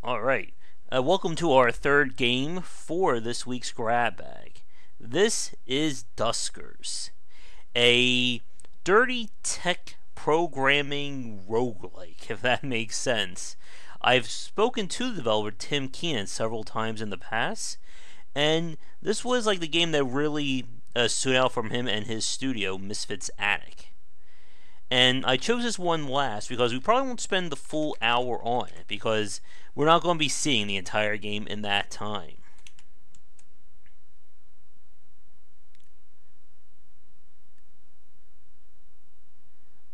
Alright, welcome to our third game for this week's grab bag. This is Duskers, a dirty tech programming roguelike, if that makes sense. I've spoken to the developer Tim Keenan several times in the past, and this was like the game that really stood out from him and his studio, Misfits Attic. And I chose this one last because we probably won't spend the full hour on it, because we're not going to be seeing the entire game in that time.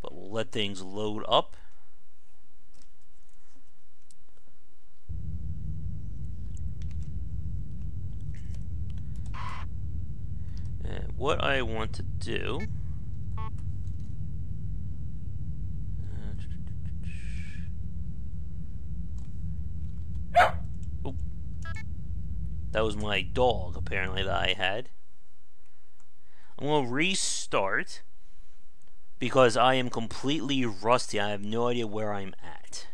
But we'll let things load up. And what I want to do... That was my dog, apparently, that I had. I'm going to restart because I am completely rusty. I have no idea where I'm at.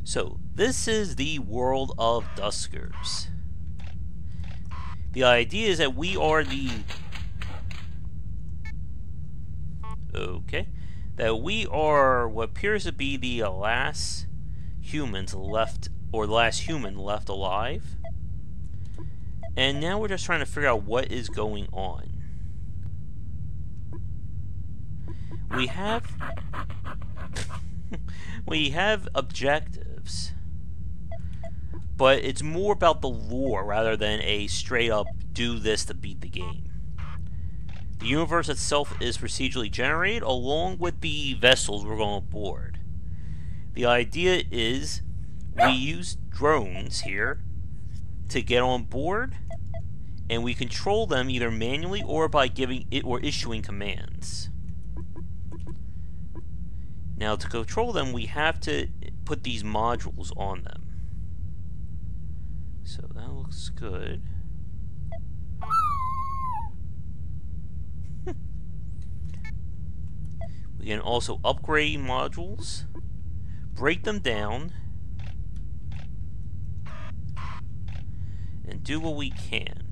So, this is the world of Duskers. The idea is that we are the... That we are what appears to be the last humans left, or the last human left alive. And now we're just trying to figure out what is going on. We have... we have objectives, but it's more about the lore rather than a straight up do this to beat the game. The universe itself is procedurally generated along with the vessels we're going aboard. The idea is we use drones here to get on board, and we control them either manually or by giving it or issuing commands. Now, to control them, we have to put these modules on them. So that looks good. We can also upgrade modules, break them down, and do what we can.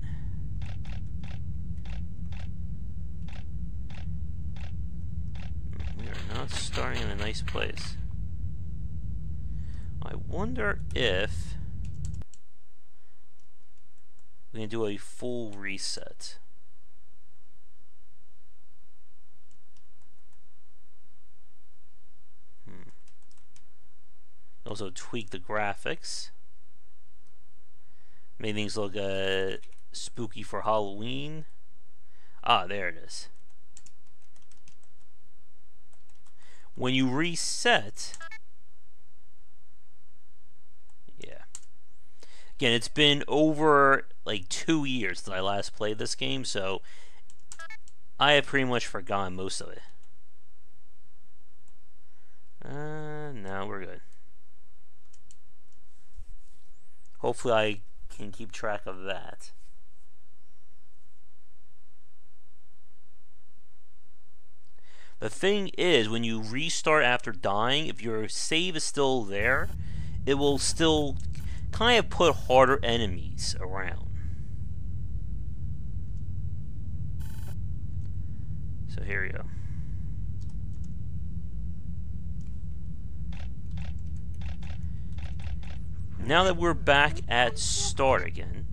Not starting in a nice place. I wonder if we can do a full reset. Also tweak the graphics. Make things look spooky for Halloween. Ah, there it is. When you reset, yeah. Again, it's been over like 2 years since I last played this game, so I have pretty much forgotten most of it. No, we're good. Hopefully I can keep track of that. The thing is, when you restart after dying, if your save is still there, it will still kind of put harder enemies around. So here we go. Now that we're back at start again,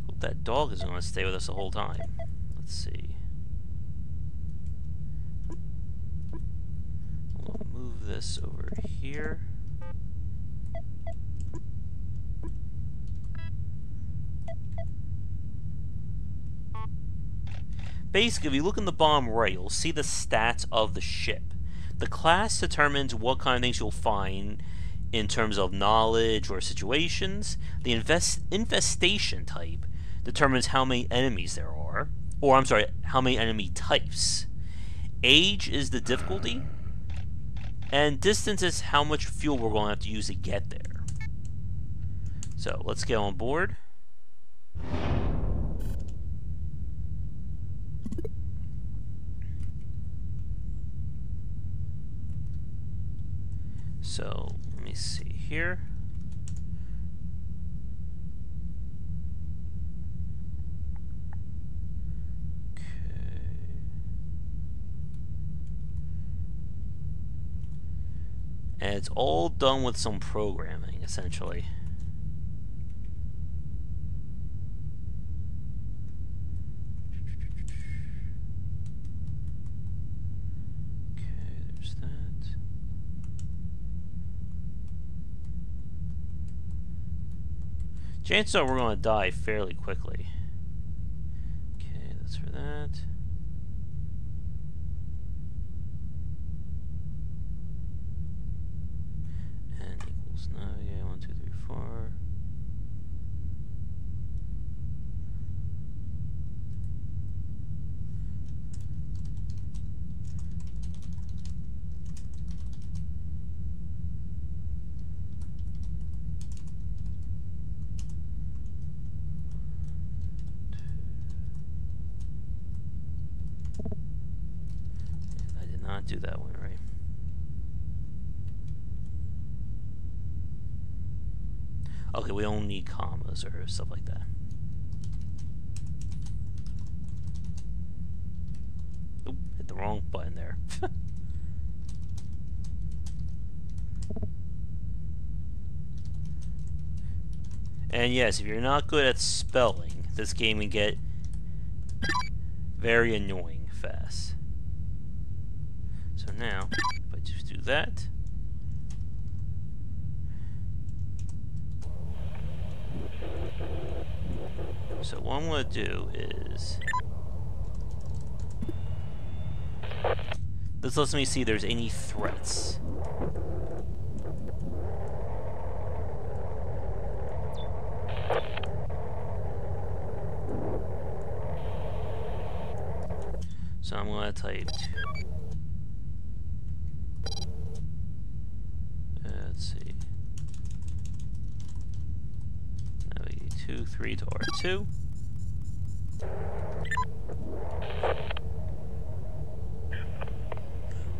hope that dog is going to stay with us the whole time. Let's see. This over here. Basically, if you look in the bottom right, you'll see the stats of the ship. The class determines what kind of things you'll find in terms of knowledge or situations. The infestation type determines how many enemies there are, or I'm sorry, how many enemy types. Age is the difficulty. And distance is how much fuel we're going to have to use to get there. So let's get on board. So let me see here. And it's all done with some programming, essentially. Okay, there's that. Chances are we're going to die fairly quickly. Okay, that's for that. Navigate 1, 2, 3, 4. I did not do that one right. Okay, we don't need commas or stuff like that. Oop, hit the wrong button there. And yes, if you're not good at spelling, this game can get very annoying fast. So now, if I just do that. So what I'm going to do is, this lets me see if there's any threats. So I'm going to type, let's see, navigate 2, 3 to R2.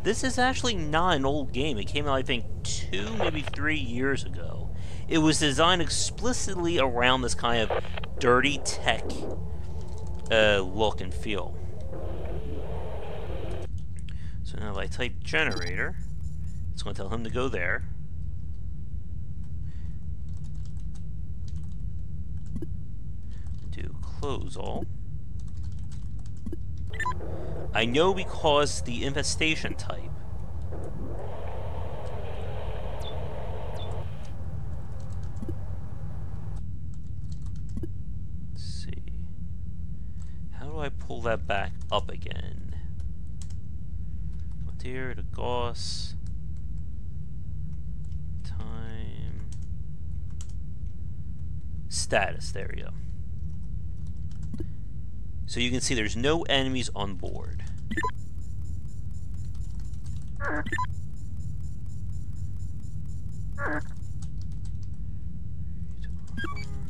This is actually not an old game. It came out, I think, 2, maybe 3 years ago. It was designed explicitly around this kind of dirty tech look and feel. So now if I type generator, it's going to tell him to go there. Do close all. I know because the infestation type. Let's see. How do I pull that back up again? Go here to Gauss. Time. Status, there we go. So you can see there's no enemies on board.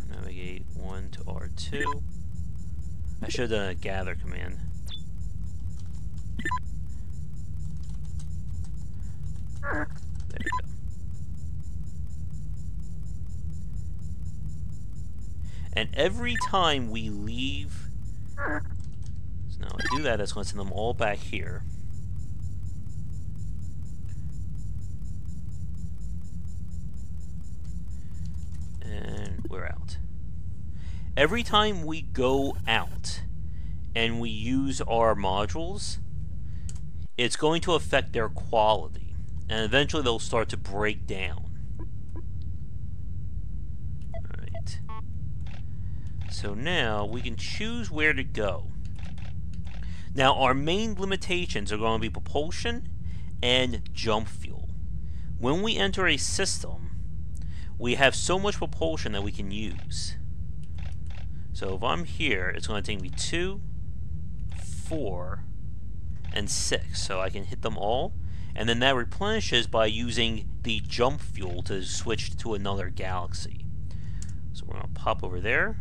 Navigate 1 to R2. I should have done a gather command. There we go. And every time we leave, so now I do that, that's going to send them all back here. And we're out. Every time we go out and we use our modules, it's going to affect their quality. And eventually they'll start to break down. Alright. So now we can choose where to go. Now our main limitations are going to be propulsion and jump fuel. When we enter a system, we have so much propulsion that we can use. So if I'm here, it's going to take me 2, 4, and 6. So I can hit them all. And then that replenishes by using the jump fuel to switch to another galaxy. So we're going to pop over there.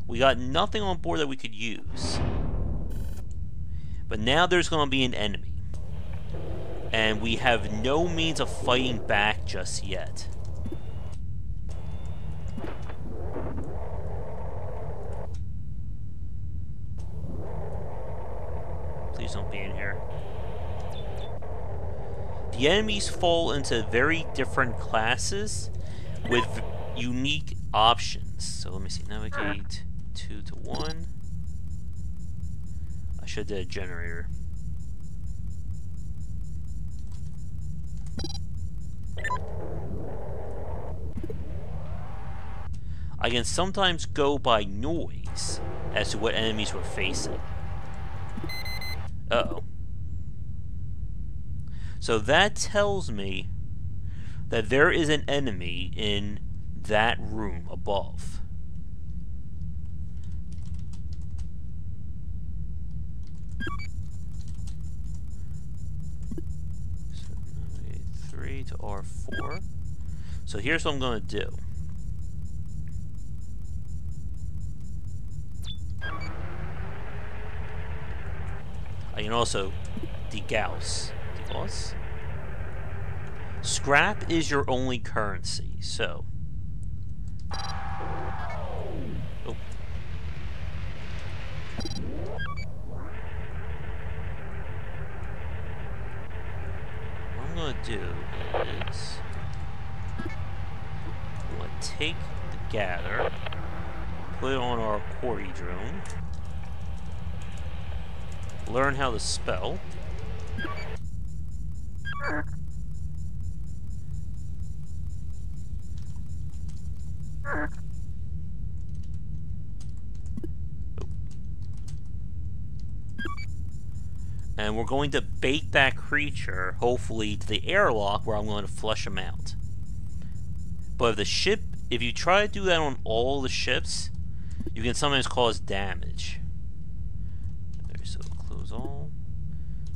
We got nothing on board that we could use. But now there's going to be an enemy. And we have no means of fighting back just yet. Please don't be in here. The enemies fall into very different classes with unique options. So let me see. Navigate 2 to 1. I should have did a generator. I can sometimes go by noise as to what enemies we're facing. Uh-oh. So that tells me that there is an enemy in that room above. So navigate 3 to R4. So here's what I'm going to do. I can also degauss. Degauss? Scrap is your only currency, so. Oh. What I'm going to do is I'm going to take the gather, put it on our quarry drone, learn how to spell. And we're going to bait that creature, hopefully, to the airlock where I'm going to flush him out. But if the ship, if you try to do that on all the ships, you can sometimes cause damage. So close all.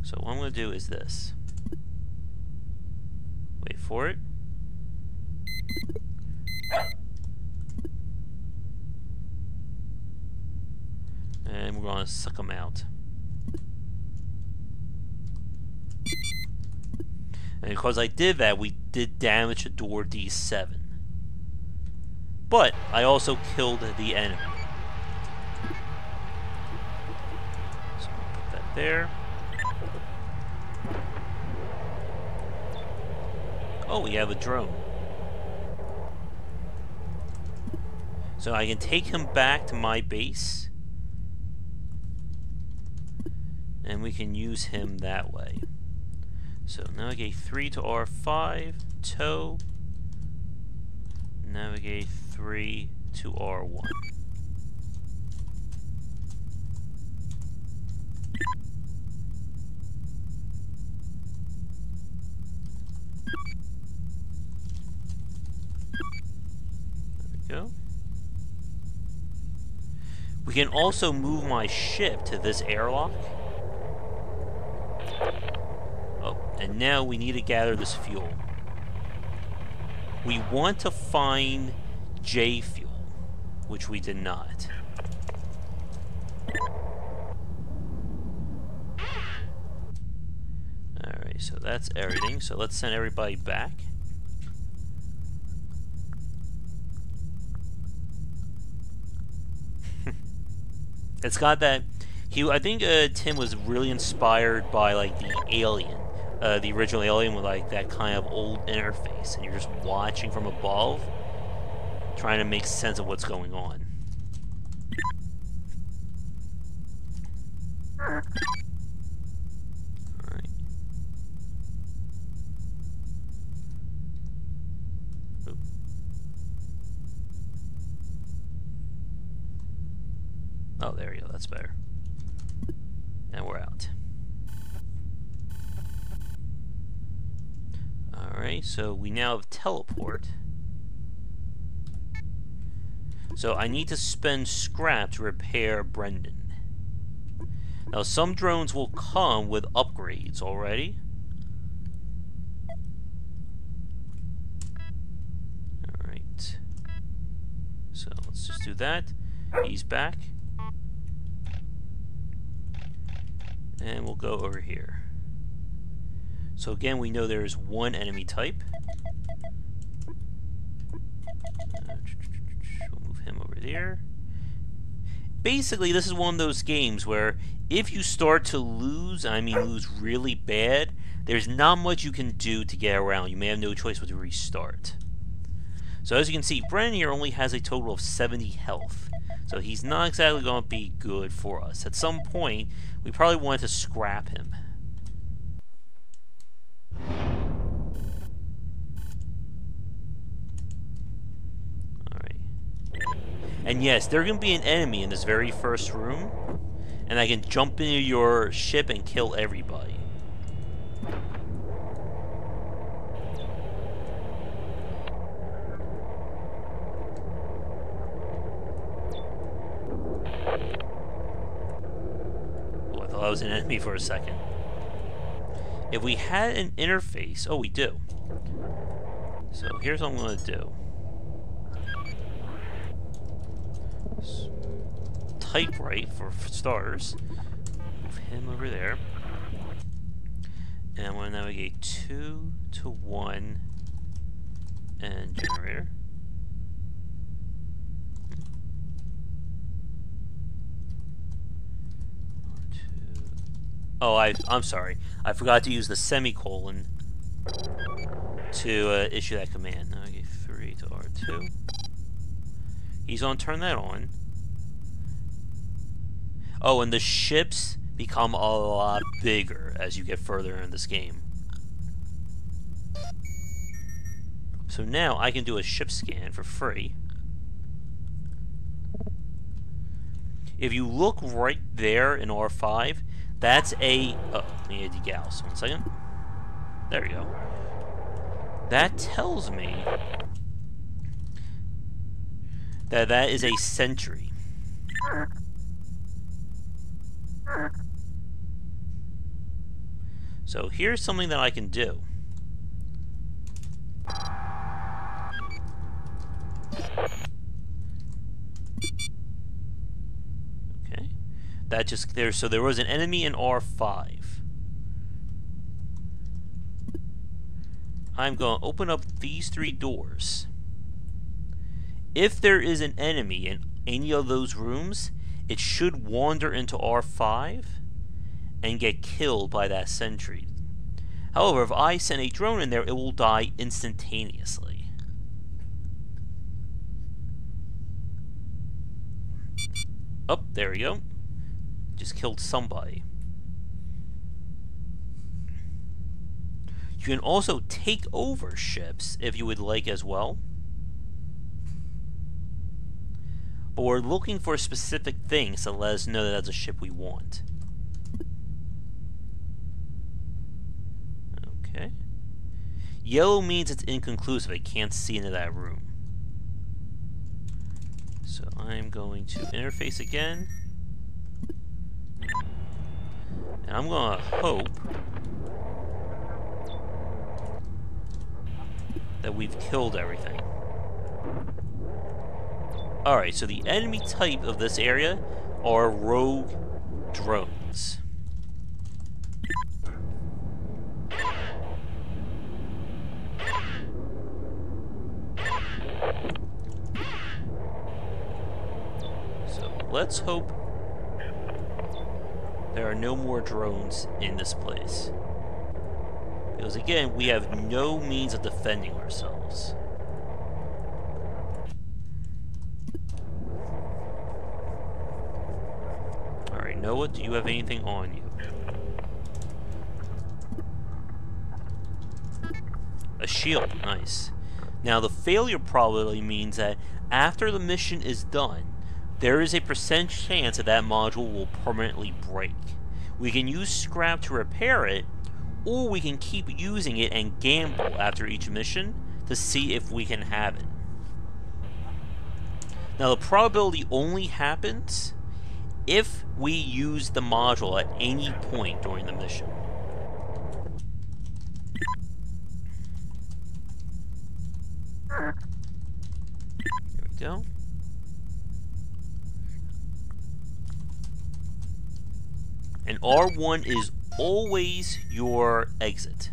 So what I'm going to do is this. Wait for it. And we're going to suck them out. And because I did that, we did damage to door D7. But I also killed the enemy. So I'm going to put that there. Oh, we have a drone. So I can take him back to my base. And we can use him that way. So navigate 3 to R5, tow. Navigate 3 to R1. There we go. We can also move my ship to this airlock. Oh, and now we need to gather this fuel. We want to find J fuel, which we did not. Alright, so that's everything. So let's send everybody back. It's got that. I think Tim was really inspired by like the Alien, the original Alien, with like that kind of old interface, and you're just watching from above, trying to make sense of what's going on. All right. Oop. Oh, there you go. That's better. And we're out. Alright, so we now have teleport. So I need to spend scrap to repair Brendan. Now, some drones will come with upgrades already. Alright. So, let's just do that. He's back. And we'll go over here. So again, we know there's one enemy type. We'll move him over there. Basically, this is one of those games where if you start to lose, I mean lose really bad, there's not much you can do to get around. You may have no choice but to restart. So as you can see, Brennan here only has a total of 70 health. So he's not exactly going to be good for us. At some point, we probably want to scrap him. Alright. And yes, there's going to be an enemy in this very first room. And I can jump into your ship and kill everybody. Oh, I thought I was an enemy for a second. If we had an interface... Oh, we do. So here's what I'm going to do. Type right for starters. Move him over there. And I'm going to navigate 2 to 1 and generator. Oh, I'm sorry. I forgot to use the semicolon to issue that command. Navigate 3 to R2. He's going to turn that on. Oh, and the ships become a lot bigger as you get further in this game. So now I can do a ship scan for free. If you look right there in R5, that's a... Oh, I need to degauss. 1 second. There we go. That tells me that that is a sentry. So here's something that I can do. Okay. That just there. So there was an enemy in R5. I'm going to open up these 3 doors. If there is an enemy in any of those rooms, it should wander into R5 and get killed by that sentry. However, if I send a drone in there, it will die instantaneously. Oh, there we go. Just killed somebody. You can also take over ships if you would like as well. But we're looking for specific things to let us know that that's a ship we want. Okay. Yellow means it's inconclusive. I can't see into that room. So I'm going to interface again. And I'm going to hope that we've killed everything. Alright, so the enemy type of this area are rogue drones. So let's hope there are no more drones in this place. Because again, we have no means of defending ourselves. Alright, Noah, do you have anything on you? A shield, nice. Now the failure probability means that after the mission is done, there is a % chance that that module will permanently break. We can use scrap to repair it, or we can keep using it and gamble after each mission to see if we can have it. Now the probability only happens if we use the module at any point during the mission. There we go. And R1 is always your exit.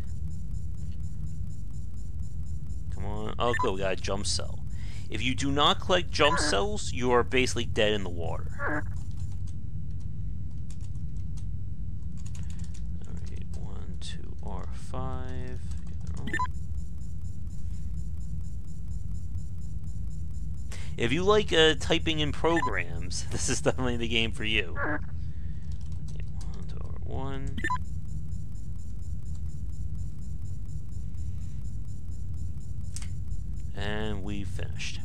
Come on. Oh, cool. We got a jump cell. If you do not collect jump cells, you are basically dead in the water. Alright, 1, 2, R5. If you like typing in programs, this is definitely the game for you. 1 to R1. And we finished.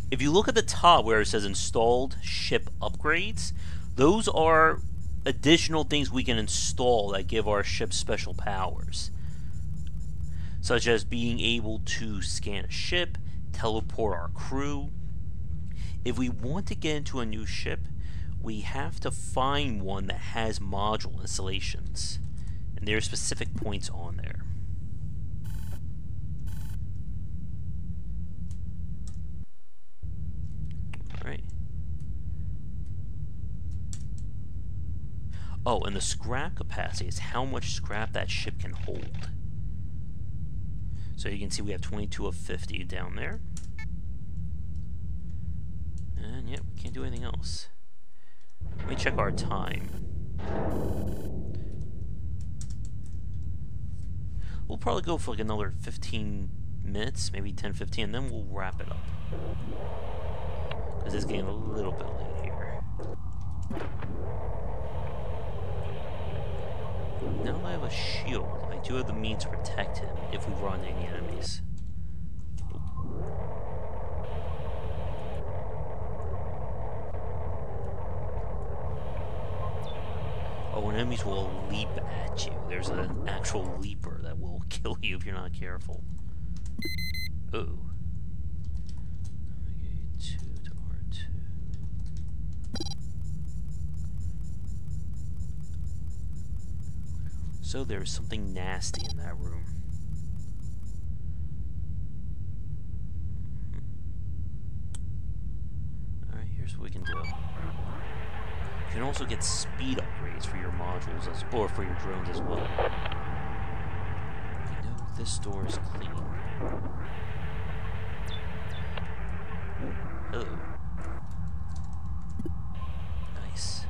If you look at the top where it says installed ship upgrades, those are additional things we can install that give our ship special powers, such as being able to scan a ship, teleport our crew. If we want to get into a new ship, we have to find one that has module installations, and there are specific points on there. Alright. Oh, and the scrap capacity is how much scrap that ship can hold. So you can see we have 22 of 50 down there. And yeah, we can't do anything else. Let me check our time. We'll probably go for like another 15 minutes, maybe 10, 15, and then we'll wrap it up. Because it's getting a little bit late here. Now that I have a shield, I do have the means to protect him if we run into any enemies. Oh, and enemies will leap at you. There's an actual leaper that will kill you if you're not careful. Uh-oh. Okay, 2 to R2. So there's something nasty in that room. Alright, here's what we can do. You can also get speed upgrades for your modules, or for your drones as well. You know, this door is clean. Hello. Nice.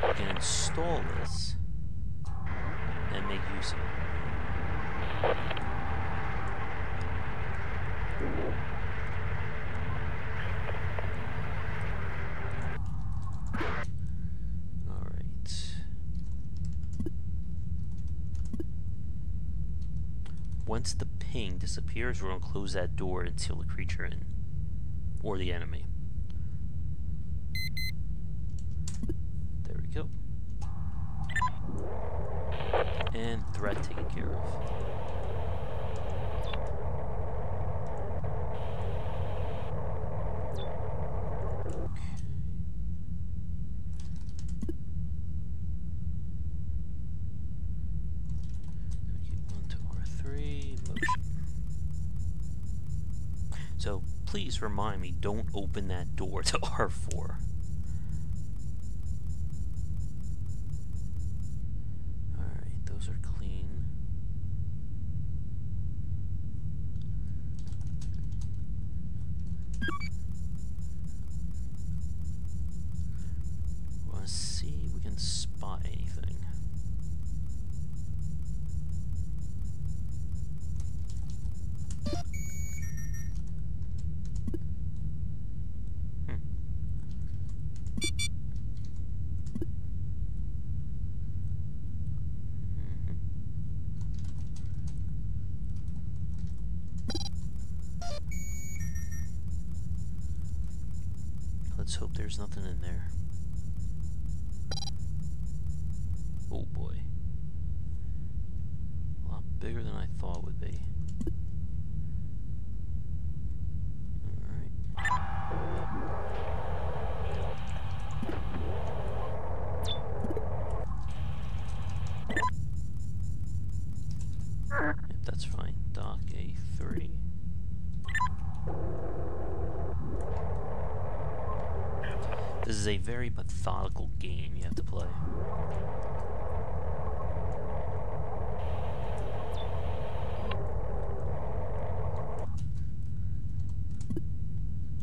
We can install this and make use of it. Once the ping disappears, we're going to close that door and seal the creature in. Or the enemy. There we go. And threat taken care of. So please remind me, don't open that door to R4. Alright, those are clean. Want to see if we can spot anything. Let's hope there's nothing in there. Oh boy. A lot bigger than I thought it would be. This is a very methodical game you have to play.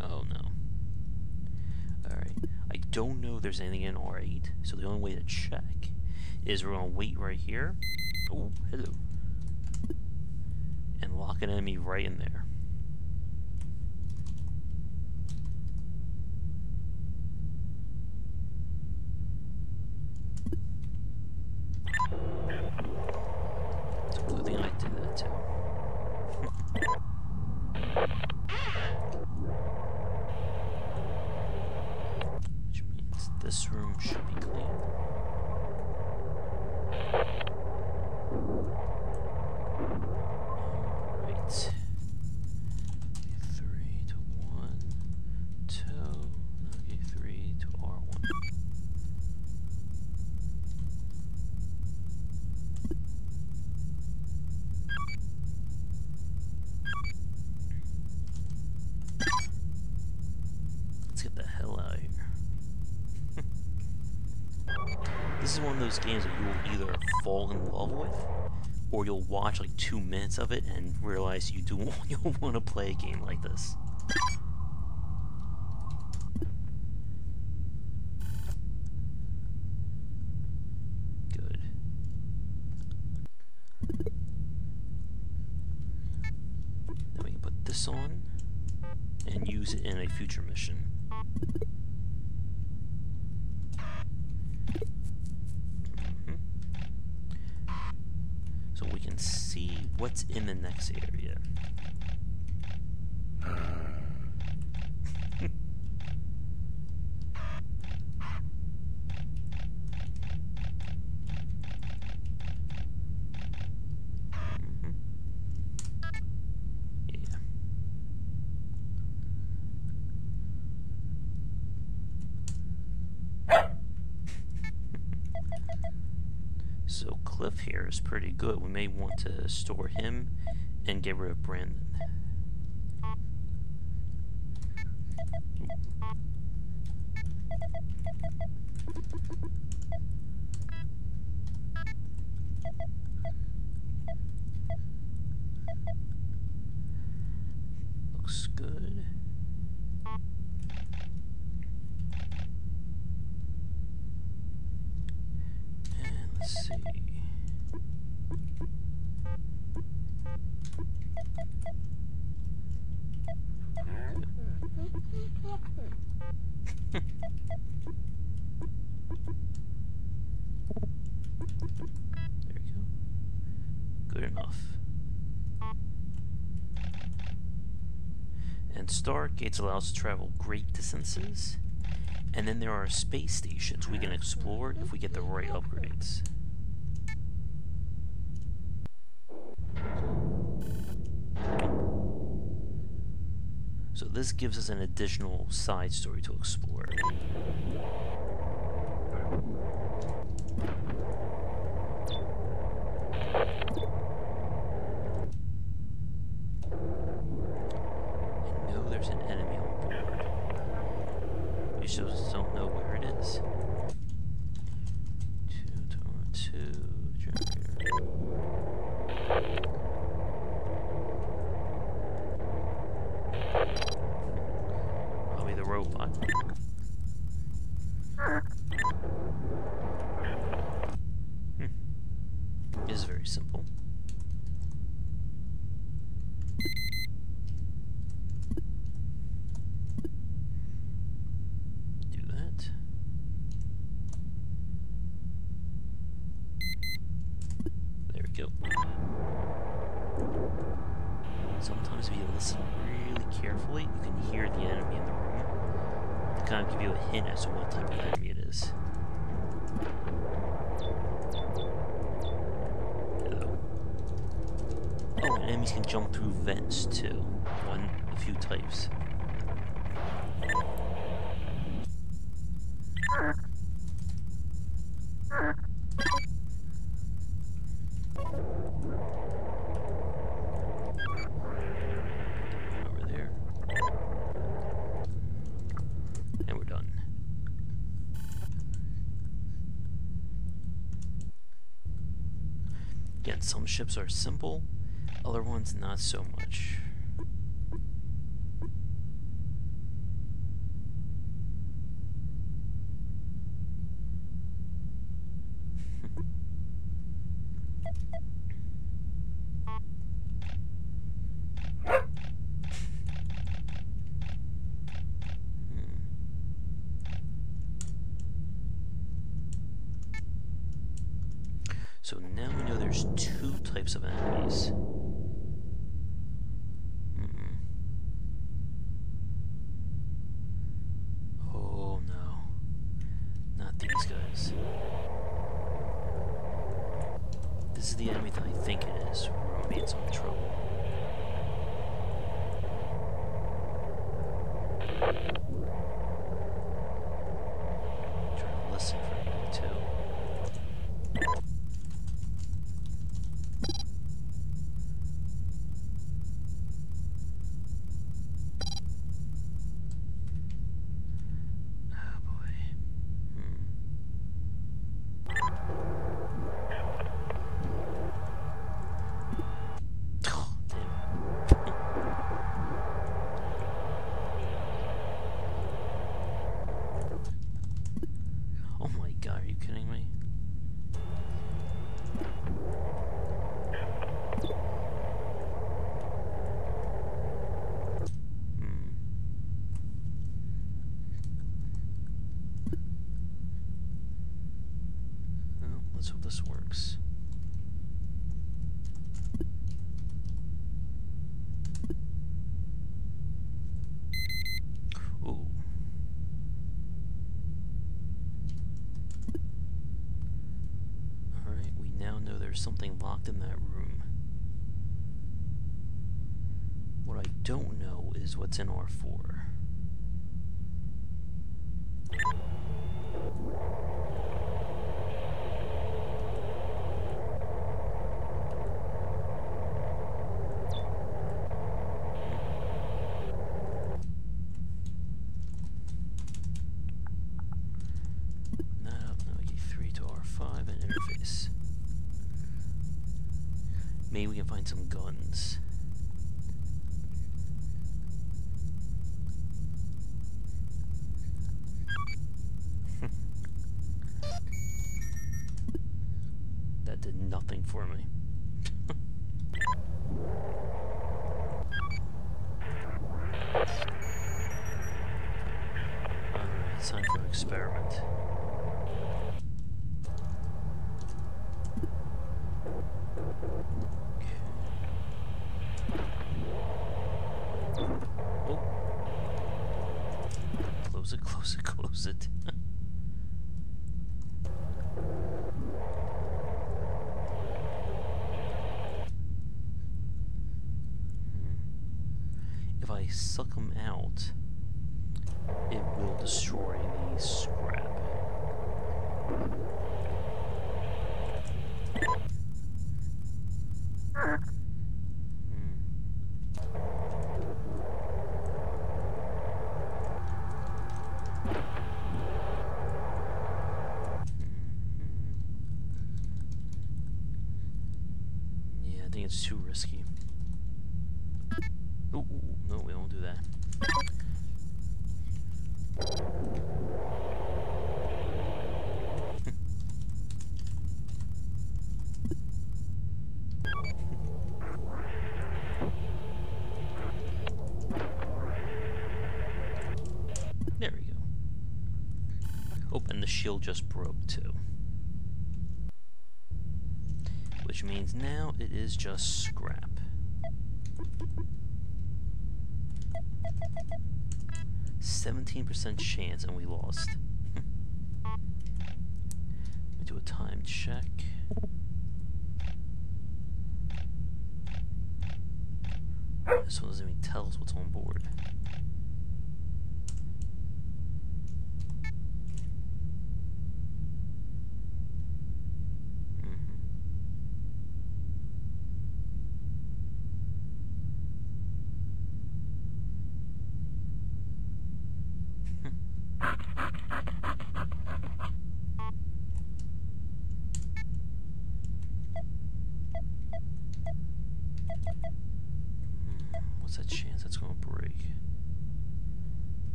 Oh no. Alright. I don't know if there's anything in R8, so the only way to check is we're going to wait right here. Oh, hello. And lock an enemy right in there. It's a good thing I did that too. Which means this room should be clean. Alright. 3 to 1, 2, okay, 3 to R1. Let's get the hell out of here. This is one of those games that you will either fall in love with, or you'll watch like 2 minutes of it and realize you'll want to play a game like this. Good. Then we can put this on and use it in a future mission. So we can see what's in the next area. Yeah. So Cliff here is pretty good. We may want to store him and get rid of Brandon. Looks good. And let's see. There we go. Good enough. And Stargates allow us to travel great distances. And then there are space stations we can explore if we get the right upgrades. So this gives us an additional side story to explore. I know there's an enemy on board. We just don't know where it is. 2 generator. Probably the robot. It is very simple. Do that. There we go. Sometimes if you listen really carefully, you can hear the enemy in the room to kind of give you a hint as to what type of enemy it is. Hello. Oh, and enemies can jump through vents too. A few types. Over there. And we're done. Again, some ships are simple, other ones not so much. So now we know there's two types of enemies. Oh no. Not these guys. This is the enemy that I think it is. We're gonna be in some trouble. Try to listen for a minute too. Let's hope this works. Ooh. Alright, we now know there's something locked in that room. What I don't know is what's in R4. Maybe we can find some guns. That did nothing for me. Alright, it's time for an experiment. Close it, close it. If I suck them out, it will destroy the scrap. I think it's too risky. Ooh, no, we won't do that. There we go. Oh, and the shield just broke too. Which means now it is just scrap. %17% chance and we lost. Let me do a time check. This one doesn't even tell us what's on board. gonna break.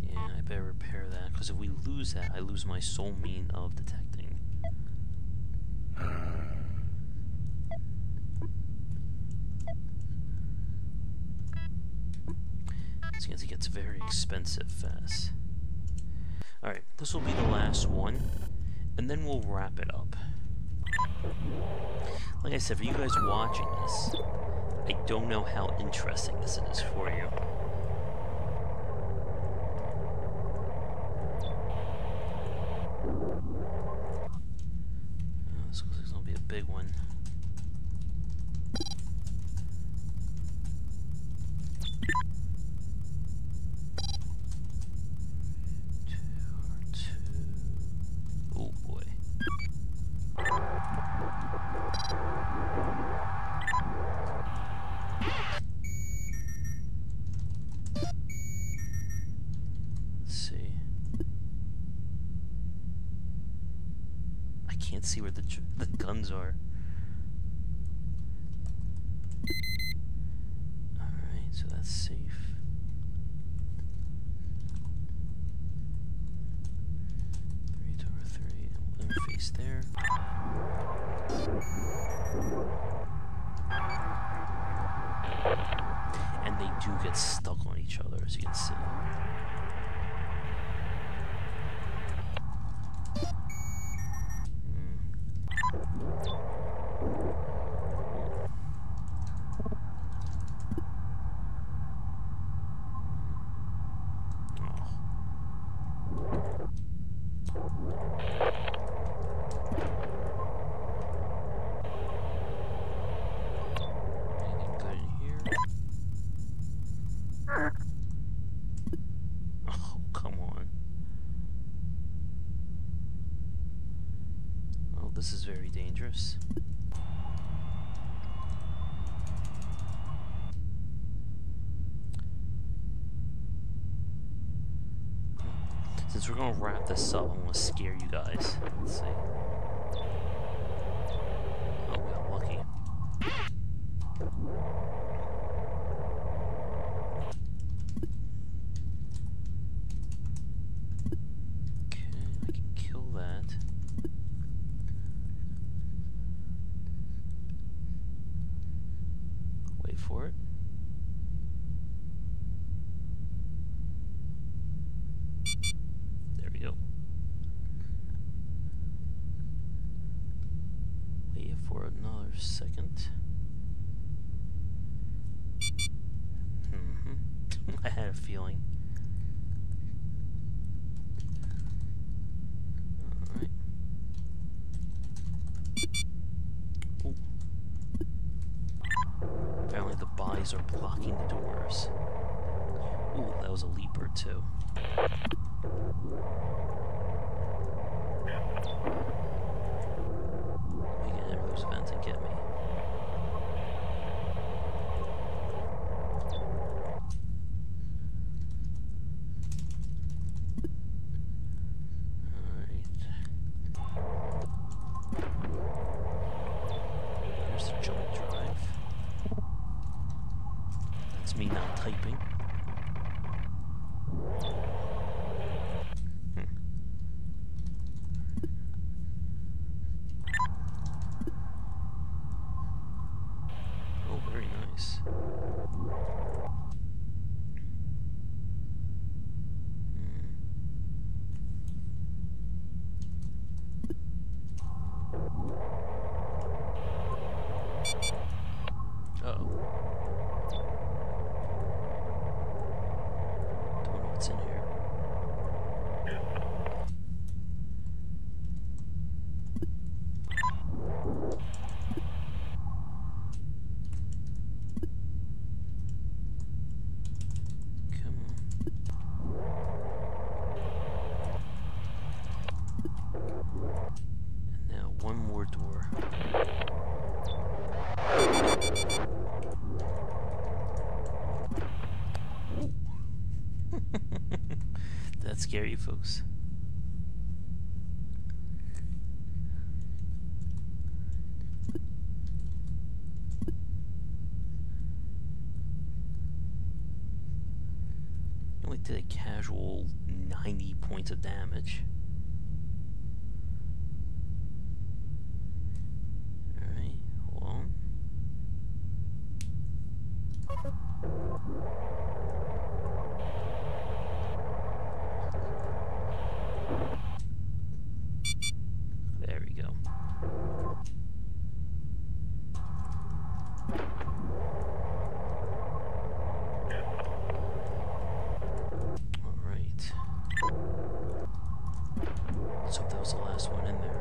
Yeah, I better repair that, because if we lose that, I lose my sole mean of detecting. Since it gets very expensive fast. Alright, this will be the last one, and then we'll wrap it up. Like I said, for you guys watching this, I don't know how interesting this is for you. This looks like it's gonna be a big one. Oh boy. Let's see. I can't see where the guns are. Alright, so that's safe. 3 to 3, and face there. And they do get stuck on each other, as you can see. This is very dangerous. Since we're gonna wrap this up, I'm gonna scare you guys. Let's see. Oh, we got lucky. Okay, I can kill that. Wait for it. There we go. Wait for another second. I had a feeling. Alright. Ooh. Apparently the buys are blocking the doors. Ooh, that was a leaper too. We can enter those vents and get me. Me not typing. Oh, very nice. Uh-oh. What's in here? Come on. And now one more door. That scare you folks? did a casual 90 points of damage. Alright, hold on. There we go. Alright. Let's hope that was the last one in there.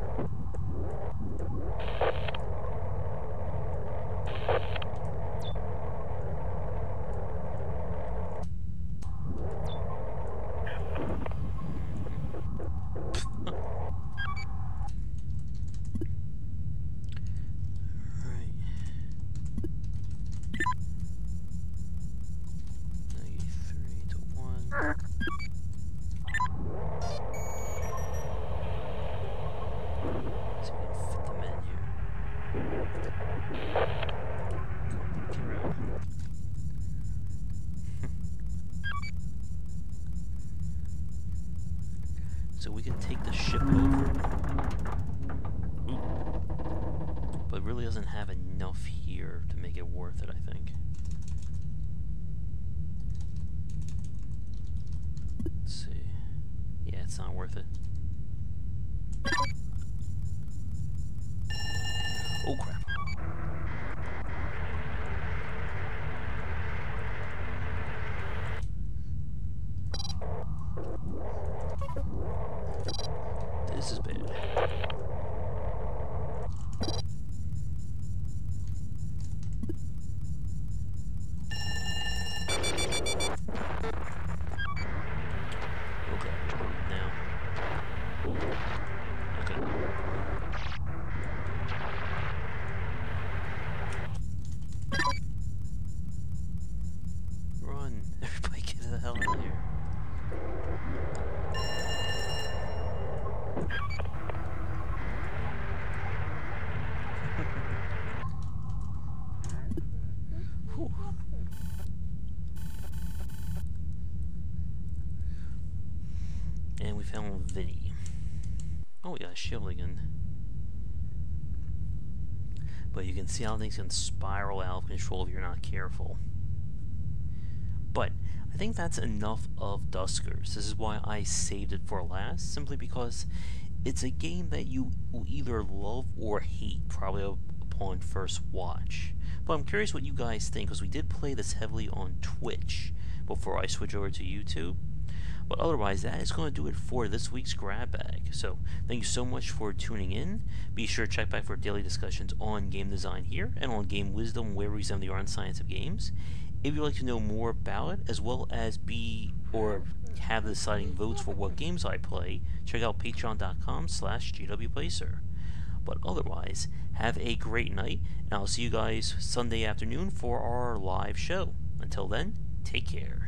So we can take the ship over. Ooh. But it really doesn't have enough here to make it worth it, I think. Let's see. Yeah, it's not worth it. Oh crap. This is bad. Okay, now. Okay. Run! Everybody get the hell out of here. And we found Vinny. Oh, we got a shield again. But you can see how things can spiral out of control if you're not careful. But I think that's enough of Duskers. This is why I saved it for last, simply because it's a game that you will either love or hate, probably upon first watch. But I'm curious what you guys think, because we did play this heavily on Twitch before I switch over to YouTube. But otherwise, that is going to do it for this week's Grab Bag. So, thank you so much for tuning in. Be sure to check back for daily discussions on game design here and on game wisdom, where we examine the art and science of games. If you'd like to know more about it, as well as be or have the deciding votes for what games I play, check out patreon.com/GWPlacer. But otherwise, have a great night, and I'll see you guys Sunday afternoon for our live show. Until then, take care.